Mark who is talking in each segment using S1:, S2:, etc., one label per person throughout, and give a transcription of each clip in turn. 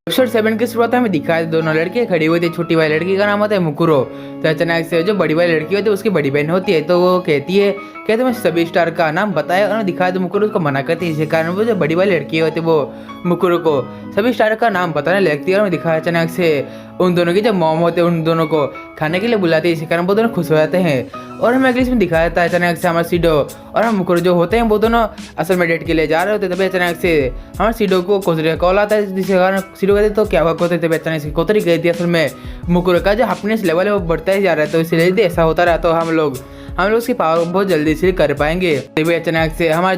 S1: Episode 7 की शुरुआत हमें दिखाया दोनों लड़के खड़ी हुई थी। छोटी वाली लड़की का नाम होता है मुकुरो। तो अचानक से जो बड़ी वाली लड़की होती है उसकी बड़ी बहन होती है, तो वो कहती है कहते मैं सभी स्टार का नाम बताया और दिखाया, तो मुकुरो उसको मना करती है। इसी कारण वो जो बड़ी वाली लड़की होती है वो मुकुरो को सभी स्टार का नाम बताने लगती है और दिखाया अचानक से उन दोनों की जो मॉम होते हैं उन दोनों को खाने के लिए बुलाती है। इसी कारण वो दोनों खुश हो जाते हैं। और हमें अगले इसमें दिखाया जाता है अचानक से हमारे सीडो और हम मुकुरो जो होते हैं वो दोनों असल में डेट के लिए जा रहे होते, तभी अचानक से हमारे सीडो को कोतरी का कॉल आता है, जिसके कारण सीडो कहते तो क्या हुआ कोतरी, तभी अचानक से कोतरी गई थी। असल में मुकुरो का जो हैप्पीनेस लेवल है वो बढ़ता ही जा रहा है, तो इसलिए यदि ऐसा होता रहा तो हम लोग उसकी पावर बहुत जल्दी से कर पाएंगे। तभी अचानक से हमारे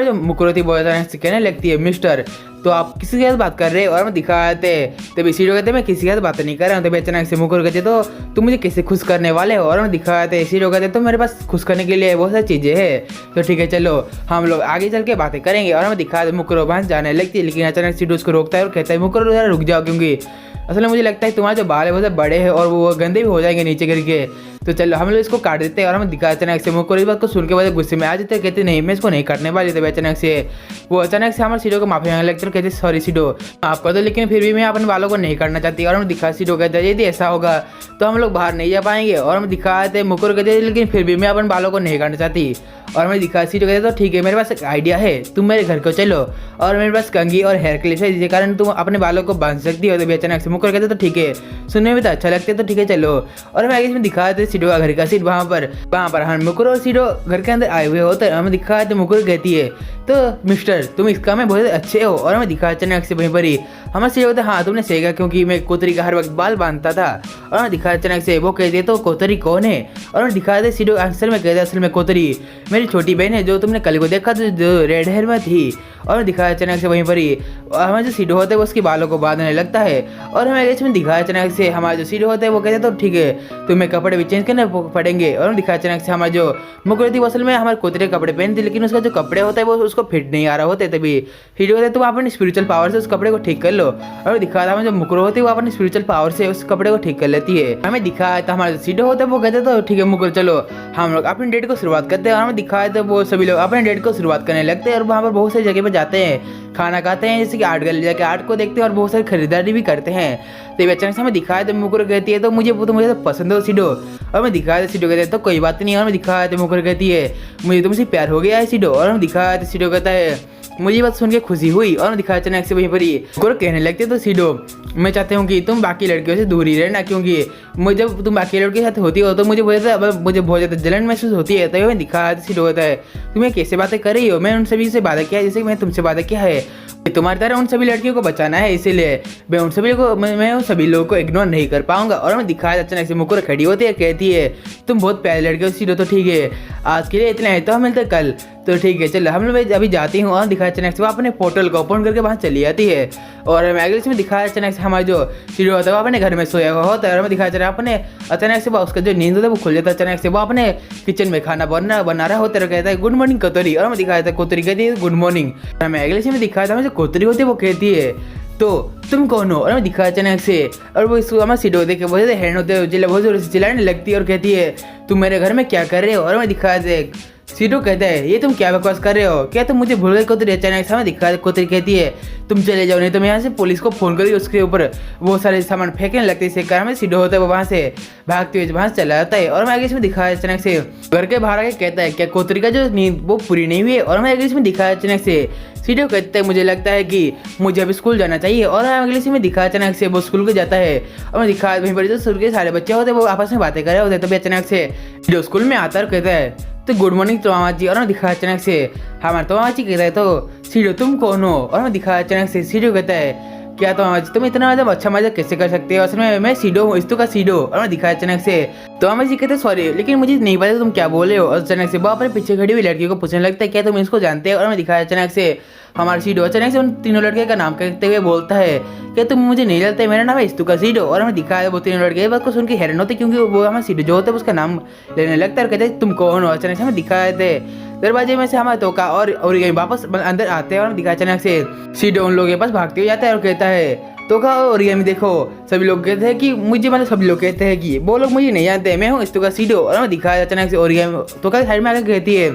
S1: जो मुकुरो थी वो अचानक से कहने लगती है मिस्टर तो आप किसी के साथ बात कर रहे हो, और हम दिखाते तभी सीडो कहते मैं किसी के साथ बात नहीं कर रहा हूँ। तभी अचानक से मुकुरो कहते तो तुम मुझे कैसे खुश करने वाले हो, और हम दिखाते सीडो कहते तो मेरे पास खुश करने के लिए बहुत सारी चीज़ें हैं, तो ठीक है चलो हम लोग आगे चल के बातें करेंगे। और हम दिखाते मुकुरो वहाँ जाने लगती है, लेकिन अचानक सीडो उसको रोकता है और कहता है मुकुरो जरा रुक जाओ, क्योंकि असल में मुझे लगता है तुम्हारे जो बाल है बहुत बड़े हैं और वो गंदे भी हो जाएंगे नीचे गिर के, तो चलो हम लोग इसको काट देते हैं। और हम दिखाते अचानक से मुकुरो इस बात को सुन के बाद गुस्से में आ जाते हैं, कहते नहीं मैं इसको नहीं काटने वाली। तभी अचानक से वो अचानक से हमारे सीडो को माफी मांगने लगते हैं, कहते सॉरी सीडो माफ कर दो, लेकिन फिर भी मैं अपने बालों को नहीं काटना चाहती। और हम दिखा सीडो कहते हैं यदि ऐसा होगा तो हम लोग बाहर नहीं जा पाएंगे। और हम दिखाते मुकुरो कहते हैं लेकिन फिर भी मैं अपने बालों को नहीं काटना चाहती। और हमें दिखा सीडो कहते तो ठीक है मेरे पास एक आइडिया है, तुम मेरे घर को चलो और मेरे पास कंघी और हेयर क्लिप है जिसके कारण तुम अपने बालों को बांध सकती हो। तभी अचानक से मुकुरो कहते तो ठीक है सुनने में तो अच्छा लगता है, तो ठीक है चलो। और हमें आगे इसमें दिखाते सीडो का घर का सीट वहाँ पर हम मुकुरो और सीडो घर के अंदर आए हुए होते हैं। हमें दिखाते मुकुरो कहती है तो मिस्टर तुम इसका में बहुत अच्छे हो। और हमें दिखा अचानक से वहीं पर ही हमारे सीडो होता है हाँ तुमने सही कहा, क्योंकि मैं कोतरी का हर वक्त बाल बांधता था। और हमें दिखा अचानक से वो कहती है तो कोतरी कौन है, और हमें दिखाते सीडो असल में कहते असल में कोतरी मेरी छोटी बहन है जो तुमने कल को देखा तो जो रेड हेयर में थी। और दिखाया अचानक से वहीं पर ही हमारे जो सीडो होता है वो उसके बालों को बांधने लगता है। और हमें इसमें दिखाया अचानक से हमारे जो सीडो होता है वो कहते हैं तो ठीक है तुम्हें कपड़े भी चेंज करने पड़ेंगे। और दिखाया अचानक से हमारे जो मुकुरो थी वो असल में हमारे कोतरे कपड़े पहनती, लेकिन उसका जो कपड़े होता है वो उसको फिट नहीं आ रहा होता है। तभी सीडो होता है तुम अपने स्पिरिचुअल पावर से उस कपड़े को ठीक कर लो। और दिखा था जो मुकुरो होती है वो अपने स्पिरिचुअल पावर से उस कपड़े को ठीक कर लेती है। हमें दिखाया था हमारा जो सीडो होता है वो कहते तो ठीक है मुकुरो चलो हम लोग अपनी डेट को शुरुआत करते हैं। और हमें दिखाया था वो सभी लोग अपने डेट को शुरुआत करने लगते हैं और वहाँ पर बहुत सारी जगह पर जाते हैं, खाना खाते हैं, जैसे कि आर्ट गैलरी जाके आर्ट को देखते हैं और बहुत सारी खरीदारी भी करते हैं। तो अचानक से हमें दिखाया तो मुकुरो कहती है तो मुझे तो पसंद हो सीडो। और मैं दिखाया तो सीडो कहते हैं तो कोई बात नहीं। और मैं दिखाया तो मुकुरो कहती है मुझे तुमसे प्यार हो गया है सीडो। और हम दिखाया तो सीडो कहता है मुझे बात सुन के खुशी हुई। और दिखाया अचानक से वहीं पर ही मुकुरो कहने लगते तो सीडो मैं चाहती हूँ कि तुम बाकी लड़कियों से दूर ही रहना, क्योंकि मुझे जब तुम बाकी लड़कियों के साथ होती हो तो मुझे बहुत ज़्यादा जलन महसूस होती है। तो मैं दिखाया तो सीडो कहता है तुम्हें कैसे बातें कर रही हो, मैं उन सभी से बातें किया जैसे मैं तुमसे बातें किया है, तुम्हारी तरह उन सभी लड़कियों को बचाना है, इसीलिए मैं उन सभी लोगों को इग्नोर नहीं कर पाऊंगा। और मैं दिखाया अचानक से मुकुरो खड़ी होती है, कहती है तुम बहुत प्यारी लड़की हो सीडो, तो ठीक है आज के लिए इतना है तो हम मिलते कल, तो ठीक है चलो हम लोग अभी जाती हूँ। और दिखाया अचानक से वो अपने पोर्टल को ओपन करके वहाँ चली जाती है। और मैं अगले में दिखाया अचानक से हमारा जो सीडो होता है वो अपने घर में सोया हुआ होता है। और मैं दिखाया चला अपने अचानक से उसका जो नींद होता है वो खुल जाता है। अचानक से वो अपने किचन में खाना बना रहा होता है, कहता है गुड मॉर्निंग कोतरी। और मैं दिखाया था कोतरी कहती है गुड मॉर्निंग। और मैं अगले में दिखाया था जो कोतरी होती है वो कहती है तो तुम कौन हो। और मैं दिखाया अचानक से और वो हमारे सीडो देख के बहुत ज़्यादा हैरान होते हैं, बहुत जोर से चिल्लाने लगती है और कहती है तुम मेरे घर में क्या कर रहे हो। और मैं दिखाया देख सीडो कहता है ये तुम क्या बकवास कर रहे हो, क्या तुम मुझे भूल गए कोतरी। अचानक से हमें दिखा कोतरी कहती है तुम चले जाओ नहीं तो मैं यहाँ से पुलिस को फोन करी, उसके ऊपर वो सारे सामान फेंकने लगते हैं। इसके कारण में सीडो होता है वो वहाँ से भागते हुए वहाँ से चला जाता है। और मैं आगे इसमें दिखाया अचानक से घर के बाहर आके कहता है क्या कोतरी का जो नींद वो पूरी नहीं हुई है। और मैं आगे इसमें दिखाया अचानक से सीडो कहता है मुझे लगता है कि मुझे अभी स्कूल जाना चाहिए। और अगले में दिखा अचानक से वो स्कूल को जाता है। और मैं दिखा वहीं पर जो स्कूल के सारे बच्चे होते हैं वो आपस में बातें कर रहे होते हैं। तभी अचानक से जो स्कूल में आता है कहता है तो गुड मॉर्निंग तोमामा जी। और मैं दिखा अचानक से हमारा तोमामा जी कहता है तो सीडो तुम कौन हो। और मैं दिखा अचानक से सीडो कहता है क्या तोमामा जी तुम इतना अच्छा मजाक कैसे कर सकते हो, असल में मैं सीडो हूँ इस्तु का सीडो। और मैं दिखा अचानक से तोमामा जी कहते सॉरी लेकिन मुझे नहीं पता तुम क्या बोले हो। और अचानक से वो अपने पीछे खड़ी हुई लड़की को पूछने लगता है क्या तुम इसको जानते हो। और मैं दिखाया अचानक से हमारे सीडो अचानक से उन तीनों लड़के का नाम कहते हुए बोलता है कि तुम मुझे नहीं जानते, मेरा नाम है इस्तु का सीडो। और हमें दिखाया वो तीनों लड़के बात को सुन के हैरान होते क्योंकि वो हमारे सीडो जो होता है उसका नाम लेने लगता है और कहते हैं तुम कौन हो। अचानक से हमें दिखाए थे दरवाजे में से हमारे तोका और वापस अंदर आते हैं। और दिखाया अचानक से सीडो उन लोगों के पास भागते हुए जाता है और कहता है तोका और ये देखो सभी लोग कहते हैं कि मुझे मतलब सभी लोग कहते हैं कि वो लोग मुझे नहीं जानते, मैं हूँ इस्तु का सीडो। और हमें दिखाया अचानक से और तोका साइड में आकर कहती है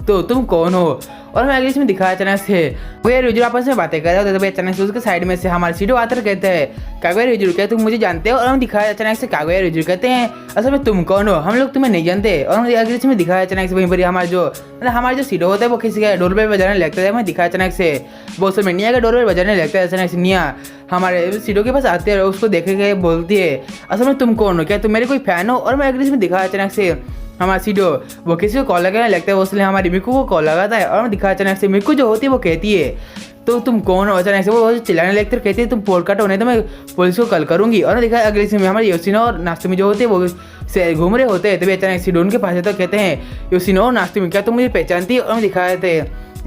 S1: तो तुम कौन हो। और हमें अगले इसमें दिखाया अचानक से कागुया और युजुरो आपस में बातें कर रहे होते तभी अचानक से उसके साइड में से हमारे सीडो आकर कहते हैं कागुया और युजुरो क्या तुम मुझे जानते हो। और हम दिखाया अचानक से कागुया और युजुरो कहते हैं असल में तुम कौन हो, हम लोग तुम्हें नहीं जानते। और हम अगले इसमें दिखाया अचानक से वहीं पर हमारे जो सीडो होता है वो किसी का डोरबेल बजाने लगता है। हमें दिखाया अचानक से बहुत समय निया का डोरबेल बजाने लगता है। अचानक से निया हमारे सीडो के पास आते हैं और उसको देख के बोलती है असल में तुम कौन हो, क्या तुम मेरे कोई फैन हो। और मैं अगले इसमें दिखाया अचानक से हमारा सीडो वो किसी को कॉल लगाने लगता है, उसने हमारी मिकू को कॉल लगाता है। और मैं दिखाया अचानक से मिकू जो होती है वो कहती है तो तुम कौन हो। अचानक से वो चिल्लाने लगते कहती है तुम पोल काटो नहीं तो मैं पुलिस को कॉल करूंगी। और दिखा अगले सीन में हमारे योशिनो और नास्तुमी जो होते हैं वो से घूम रहे होते हैं तभी अचानक सीडो उनके पास तो कहते हैं योशिनो और नास्तुमी क्या तुम मुझे पहचानती है। और दिखाए थे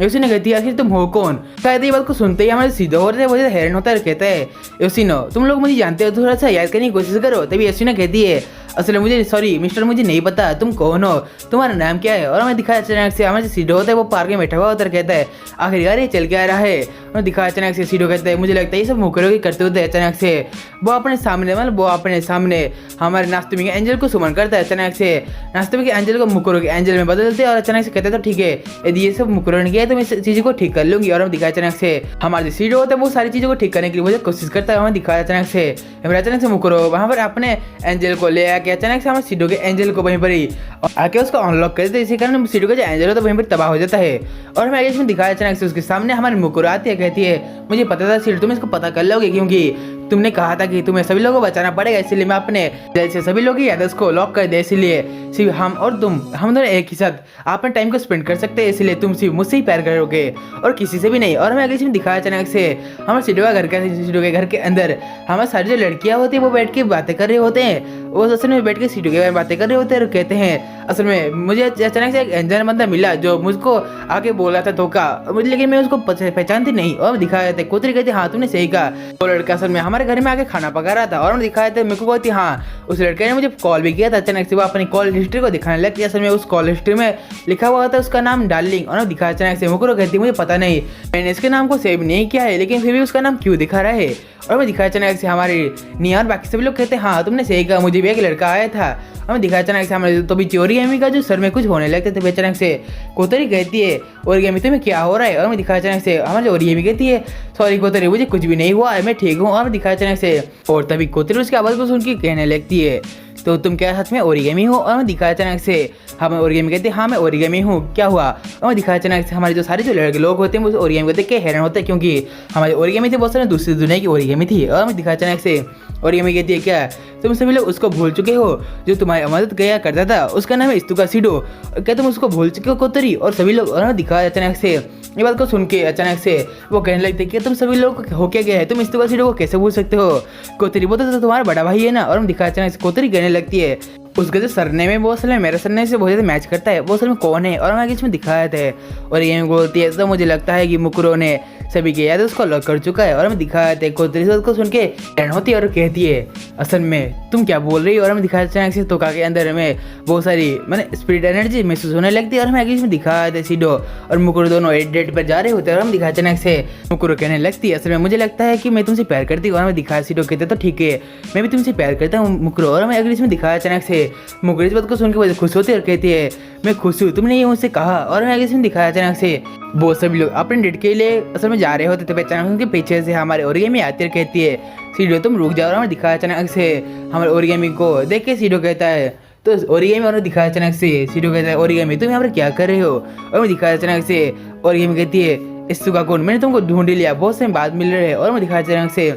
S1: योशिनो कहती है आखिर तुम हो कौन। शायद ये बात को सुनते ही हमारे सीधो होते हैं वो हैरान होता है, कहता है योशिनो तुम लोग मुझे जानते हो, थोड़ा सा याद करने की कोशिश करो। तभी योशिनो कहती है असल मुझे सॉरी मिस्टर मुझे नहीं पता तुम कौन हो, तुम्हारा नाम क्या है। और हमें दिखाया अचानक से हमारे सीडो होता है वो पार्क में बैठा हुआ होता है, कहता है आखिर यार ये चल के आ रहा है। और दिखाया अचानक से सीडो कहता है मुझे लगता है ये सब मुकरों की करते होते हैं। अचानक से वो अपने सामने हमारे नास्तुमी के एंजल को सुमन करता है। अचानक से नास्तुमी के एंजल को मुकरों के एंजल में बदलते हैं और अचानक से कहते हैं तो ठीक है यदि ये सब मुकरों ने किया तो मैं इस चीज़ को ठीक कर लूंगी। और हम दिखाया अचानक से हमारे सीडो होता है वो सारी चीज़ों को ठीक करने के लिए मुझे कोशिश करता है। हमें दिखाया अचानक से मुकरो वहाँ पर अपने एंजल को ले आके अचानक से हमारे सीडो के एंजल को वहीं पर ही आके उसको अनलॉक कर देते हैं। इसी कारण सीडो का जो एंजल होता है वहीं पर तबाह हो जाता है। और हमें इसमें दिखाया अचानक से उसके सामने हमारी मुकुरो आती है, कहती है मुझे पता था सीडो तुम इसको पता कर लोगे क्योंकि तुमने कहा था कि तुम्हें सभी लोगों को बचाना पड़ेगा, इसलिए मैं अपने दिल से सभी लोगों की यादों को लॉक कर दे, इसलिए सिर्फ हम और तुम हम दोनों एक ही साथ अपने टाइम को स्पेंड कर सकते हैं, इसलिए तुम सिर्फ मुझसे ही प्यार करोगे और किसी से भी नहीं। और हमें अगले सीन दिखाया अचानक से हमारे सीडो के घर के अंदर हमारे सारी जो लड़कियां होती है वो बैठ के बातें कर रहे होते हैं, वो असल में बैठ के सीडो के बारे में बातें कर रहे होते हैं और कहते हैं असल में मुझे अचानक से एक अनजान बंदा मिला जो मुझको आके बोला था धोखा मुझे, लेकिन मैं उसको पहचानती नहीं। और दिखाया था कोतरी कहते हाँ तुमने सही कहा, वो लड़का असल में हमारे घर में आके खाना पका रहा था। और हम दिखाया था मेरे को कहती हाँ उस लड़के ने मुझे कॉल भी किया था। अचानक से वो अपनी कॉल हिस्ट्री को दिखाने लगती है, असल में उस कॉल हिस्ट्री में लिखा हुआ था उसका नाम डार्लिंग। और दिखाया अचानक से मुकुरो कहती मुझे पता नहीं मैंने इसके नाम को सेव नहीं किया है, लेकिन फिर भी उसका नाम क्यों दिखा रहा है। और मैं दिखाया अचानक से हमारे निया और बाकी सभी लोग कहते हैं हाँ तुमने सही कहा, मुझे भी एक लड़का आया था। हमें दिखाया अचानक से हमारे तो भी ओरिगामी का जो सर में कुछ होने लगते थे। अचानक से कोतरी कहती है ओरिगामी तुम्हें क्या हो रहा है। और मैं दिखाया अचानक से हमारे ओरिगामी कहती है सॉरी कोतरी मुझे कुछ भी नहीं हुआ है, मैं ठीक हूँ। और मैं दिखाया अचानक से और तभी कोतरी उसकी आवाज़ को सुन के कहने लगती है तो तुम क्या सच में ओरिगामी हो। और मैं दिखाया अचानक से हमें ओरिगामी कहते हैं हाँ मैं ओरिगामी हूँ, क्या हुआ। और मैं दिखाया अचानक से हमारे जो सारे जो लड़के लोग होते हैं वो ओरिगामी को देख के हैरान होते हैं क्योंकि हमारे ओरिगामी थे बहुत सारे दूसरी दुनिया की ओरिगामी थी। और मैं दिखाया अचानक से ओरिगामी कहती है क्या तुम सभी लोग उसको भूल चुके हो जो तुम्हारी मदद किया करता था, उसका नाम है इस्तुका सीडो, क्या तुम उसको भूल चुके हो कोतरी। और सभी लोग और दिखाया अचानक से ये बात को सुन के अचानक से वो कहने लगते कि तुम सभी लोग हो क्या गया है, तुम इस्तुका सीडो को कैसे भूल सकते हो। कोतरी वो तो तुम्हारा बड़ा भाई है ना। और हम दिखाया अचानक से कोतरी कहने लगती है उसका जो सरने में वो असल में मेरे सरने से बहुत ज़्यादा मैच करता है, वो असल में कौन है। और मैं इसमें दिखाया था और ये बोलती है तो मुझे लगता है कि मुकुरो ने सभी की याद उसको लॉक कर चुका है। और मैं दिखाया था कोतरी से उसको सुन के हैरान होती है और कहती है असल में तुम क्या बोल रही हो। और मैं दिखाया अचानक से तोका के अंदर में बहुत सारी मैंने स्पिरिट एनर्जी महसूस होने लगती है। और मैं इसमें दिखाया था सीडो और मुकुरो दोनों एक डेट पर जा रहे होते हैं। और हम दिखाया अचानक से मुकुरो कहने लगती है असल में मुझे लगता है कि मैं तुमसे प्यार करती हूँ। और मैं दिखाया सीडो कहते तो ठीक है मैं भी तुमसे प्यार करता हूँ मुकुरो। और मैं इसमें दिखाया अचानक से मुकुरो इस बात को सुन के खुश होती है और कहती है मैं खुश हूँ तुमने ये मुझसे कहा। और मैं इसमें दिखाया अचानक से वो सभी लोग अपने डेट के लिए असल में जा रहे होते थे। अचानक उनके पीछे से हमारे ओरिगामी आती है कहती है सीडो तुम रुक जाओ। और हमें दिखाया अचानक से हमारे ओरिगामी को देख के सीडो कहता है तो ओरिगामी और दिखाया अचानक से सीडो कहता है ओरिगामी तुम यहाँ पर क्या कर रहे हो। और मैं दिखाया अचानक से ओरिगामी कहती है इस्तुका कौन, मैंने तुमको ढूंढ लिया, बहुत समय बाद मिल रहे हैं। और मैं दिखाया अचानक से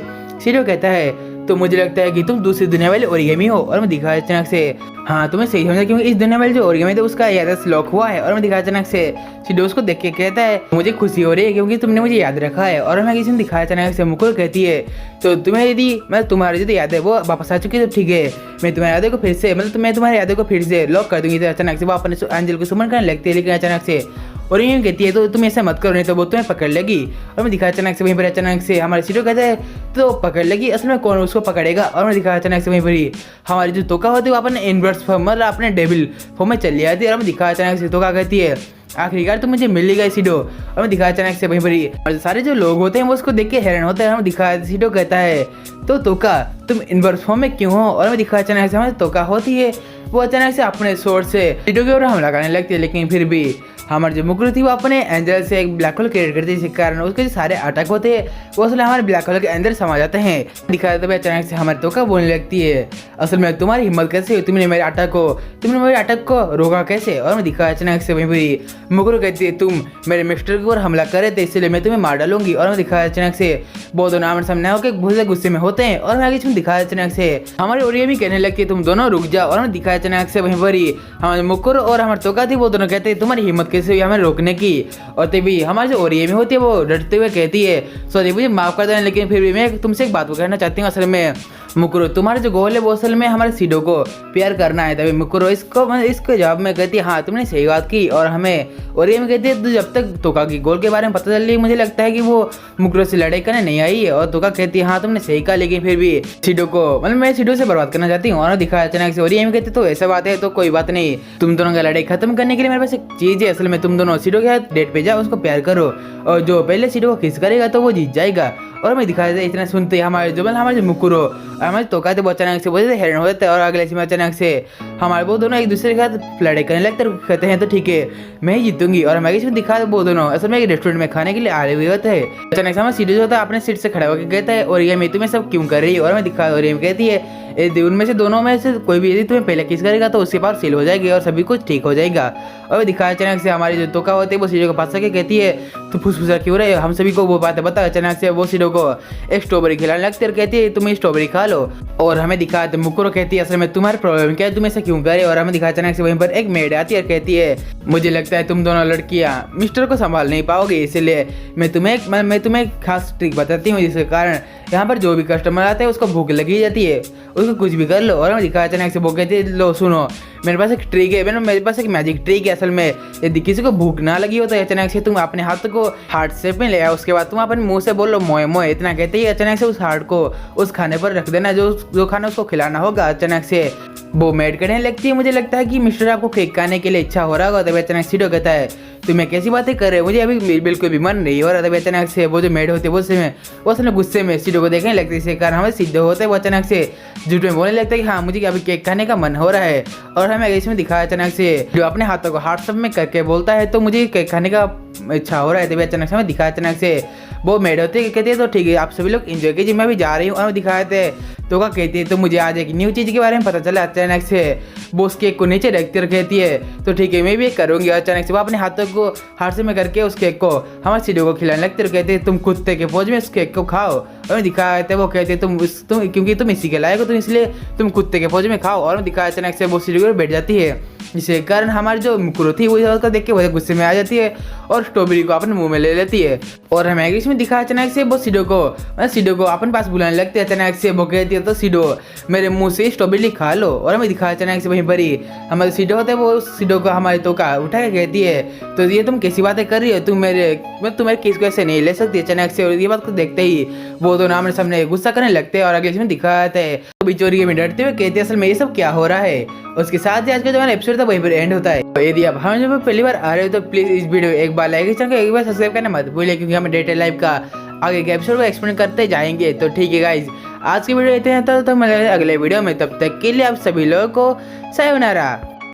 S1: सीडो कहता है तो मुझे लगता है कि तुम दूसरी दुनिया वाले ओरिगामी हो। और मैं दिखाया अचानक से हाँ तुम्हें सही समझा क्योंकि इस दुनिया वाले जो ओरिगामी थे उसका याद लॉक हुआ है। और मैं दिखाया अचानक से सीडोस को देख के कहता है मुझे खुशी हो रही है क्योंकि तुमने मुझे याद रखा है। और मैं किसी ने दिखाया अचानक से मुकुरो कहती है तो तुम्हें यदि मैं तुम्हारी जो याद है वो वापस आ चुकी है तो ठीक है मैं तुम्हारी यादों को फिर से मैं तुम्हारी यादों को फिर से लॉक कर दूंगी। तो अचानक से वो अपने एंजल को सुमन करने लगती है, लेकिन अचानक से और यूँ कहती है तो तुम ऐसा मत करो नहीं तो वो तुम्हें पकड़ लेगी। और मैं दिखाया अचानक से वहीं पर अचानक से हमारे सीडो कहता है तो पकड़ लेगी, असल में कौन उसको पकड़ेगा। और मैं दिखाया अचानक से वहीं पर ही हमारी जो तोका होती है वो अपने इनवर्स फॉर्म मतलब अपने डेविल फॉर्म में चली जाती है। और मैं दिखाया अचानक से तोका कहती है आखिरकार तो मुझे मिल ही गई सीडो। और मैं दिखाया अचानक से वहीं पर ही और सारे जो लोग होते हैं वो उसको देख के हैरान होते हैं। हम दिखाया सीडो कहता है तो तोका तुम इनवर्स फॉर्म में क्यों हो। और मैं दिखाया अचानक से हमारी तोका होती है वो अचानक से अपने सोर्स से सीडो की ओर हमला करने लगती है, लेकिन फिर भी हमारे जो मुकुरु थी वो अपने एंजल से एक ब्लैक होल क्रिएट करती है, जिसके कारण उसके जो सारे अटैक होते हैं वो असल में हमारे ब्लैक होल के अंदर समा जाते हैं। दिखा देते अचानक से हमारी तोका बोलने लगती है, असल में तुम्हारी हिम्मत कैसे हुई, तुमने मेरे अटैक को रोका कैसे। और मैं दिखा अचानक से वहीं पर मुकुरु कहती है, तुम मेरे मिस्टर के ऊपर हमला करे थे इसलिए मैं तुम्हें मार डालूंगी। और मैं दिखा अचानक से वो दोनों आमने सामने होकर बहुत से गुस्से में होते हैं। और मैं आगे इसमें दिखा अचानक से हमारी ओरियामी कहने लगती है, तुम दोनों रुक जाओ। और मैं दिखा अचानक से वहीं पर ही हमारे मुकुरु और हमारे तोका थी वो दोनों कहते हैं, तुम्हारी हिम्मत कैसे हुई हमें रोकने की। और तभी हमारी जो ओरियामी होती है वो डरते हुए कहती है, सॉरी मुझे माफ कर देना, लेकिन फिर भी मैं तुमसे एक बात को कहना चाहती हूँ। असल में मुकुरु तुम्हारा जो गोल है वो असल में हमारे सीडो को प्यार करना है। तभी मुकुरु इसको जवाब में कहती है, हाँ तुमने सही बात की। और हमें ओरियामी कहती है, तो जब तक तोका की गोल के बारे में पता चल रही मुझे लगता है कि वो मुकुरु से लड़ाई करने नहीं आई है। और तोका कहती है, हाँ तुमने सही कहा, लेकिन फिर भी सीडो को मैं सीडो से बर्बाद करना चाहती हूँ। और दिखा अचानक से ओरियामी कहती है, तो ऐसा बात है तो कोई बात नहीं, तुम दोनों का लड़ाई खत्म करने के लिए मेरे पास एक चीज है। असल में तुम दोनों सीडो के डेट पे जाओ, उसको प्यार करो, और जो पहले सीडो को किस करेगा तो वो जीत जाएगा। और मैं दिखा देता इतना सुनते हमारे जो मुकुरु हमारे तोका थे वो अचानक से बहुत हैरान होते हैं। और अगले समय अचानक से हमारे वो दोनों एक दूसरे के साथ लड़ाई करने लगते कहते हैं, तो ठीक है मैं ही जीतूंगी। और मैं इसमें दिखा वो दोनों असल में एक रेस्टोरेंट में खाने के लिए आए हुए होते हैं। अचानक से हमारा सीडो जो होता है अपने सीट से खड़ा होकर कहता है, और ये मैं तुम्हें सब क्यों कर रही है। और मैं दिखा और ये कहती है, उनमें से दोनों में से कोई भी यदि तुम्हें पहले किस करेगा तो उसके पास सील हो जाएगी और सभी कुछ ठीक हो जाएगा। और दिखा अचानक से हमारी जो तोका होती है वो सीडो के पास आके कहती है, तो फुसफुसा क्यों रहे, हम सभी को वो बातें बता। अचानक से वो सीडो को एक स्ट्रॉबेरी खिलाने लगती है और कहती है, तुम स्ट्रॉबेरी खा लो। और हमें दिखा मुकुरु कहती है, असल में तुम्हारी प्रॉब्लम क्या है, तुम ऐसा क्यों करे। और हमें दिखा अचानक से वहीं पर एक मेड आती है और कहती है, मुझे लगता है तुम दोनों लड़कियां मिस्टर को संभाल नहीं पाओगे, इसलिए मैं तुम्हें एक खास ट्रिक बताती हूँ, जिसके कारण यहाँ पर जो भी कस्टमर आते हैं उसको भूख लगी जाती है, उसको कुछ भी कर लो। और हमें दिखा अचानक से वो कहती है, लो सुनो मेरे पास एक ट्रिक है, मेरे पास एक मैजिक ट्रिक है। असल में यदि किसी को भूख ना लगी हो तो अचानक से तुम अपने हाथ को हार्ट शेप में ले आओ, उसके बाद तुम अपने मुंह से बोलो मोए मोए, इतना कहते ही अचानक से उस हार्ट को उस खाने पर रख देना जो खाना उसको खिलाना होगा। अचानक से वो मेड करने लगती है, मुझे लगता है कि मिस्टर आपको केक खाने के लिए इच्छा हो रहा होगा। तभी अचानक सीडो कहता है, तुम्हें कैसी बातें कर रहे हो, मुझे अभी बिल्कुल भी मन नहीं हो रहा। तभी अचानक से वो जो मेड होती है वो असल में गुस्से में सीडो को देखने लगती है, इसके कारण हमें सीधे होते हैं वो अचानक से झूठ में बोलने लगता है कि हाँ मुझे अभी केक खाने का मन हो रहा है। और हमें इसमें दिखाया अचानक से जो अपने हाथों को हाथ सब में करके बोलता है, तो मुझे केक खाने का इच्छा हो रहा है। तभी अचानक से हमें दिखाया अचानक से वो मेड होते कहते हैं, तो ठीक है आप सभी लोग एंजॉय कीजिए, मैं भी जा रही हूँ। और दिखाए थे तो क्या कहती है, तो मुझे आज एक न्यू चीज़ के बारे में पता चला। अचानक से वो उस केक को नीचे रखती और कहती है, तो ठीक है मैं भी करूँगी। अचानक से वो अपने हाथों को हाथ से में करके उस केक को हमारे सीडो को खिलाने लगती और कहते हैं, तुम कुत्ते के फौज में उस केक को खाओ। और दिखाए थे वो कहते हैं, तुम क्योंकि तुम इसी के लायक हो, तुम इसलिए तुम कुत्ते के फौज में खाओ। और दिखाया अचानक से वो सीडो पर बैठ जाती है, जिसके कारण हमारी जो मुकुरु थी वो उसका देख के वजह गुस्से में आ जाती है और स्ट्रॉबेरी को अपने मुंह में ले लेती है। और हमें इसमें दिखा अचानक से वो सीडो को अपने पास बुलाने लगते हैं। अचानक से वो कहती है, तो सीडो मेरे मुंह से स्ट्रॉबेरी खा लो। और हमें दिखा अचानक से वहीं पर ही हमारे सीडो होते हैं वो सीडो को हमारे तोका उठा के कहती है, तो ये तुम कैसी बातें कर रही हो, तुम्हारे केस को ऐसे नहीं ले सकती। अचानक से ये बात को देखते ही वो दोनों आमने सामने गुस्सा करने लगते हैं और अगले इसमें दिखाते हैं तो बिचौरी में डरते हुए कहते हैं, असल में ये सब क्या हो रहा है। उसके साथ ही आज का जो एपिसोड था वहीं पर एंड होता है। तो यदि आप हमें जब पहली बार आ रहे हो तो प्लीज इस वीडियो एक बार लाइक चैनल को एक बार सब्सक्राइब करना मत भूलिए, क्योंकि हम डे टू डे लाइफ का आगे के एपिसोड को एक्सप्लेन करते जाएंगे। तो ठीक है गाइज, आज की वीडियो इतने हैं तो मिलेंगे अगले वीडियो में, तब तक के लिए आप सभी लोगों को सायोनारा।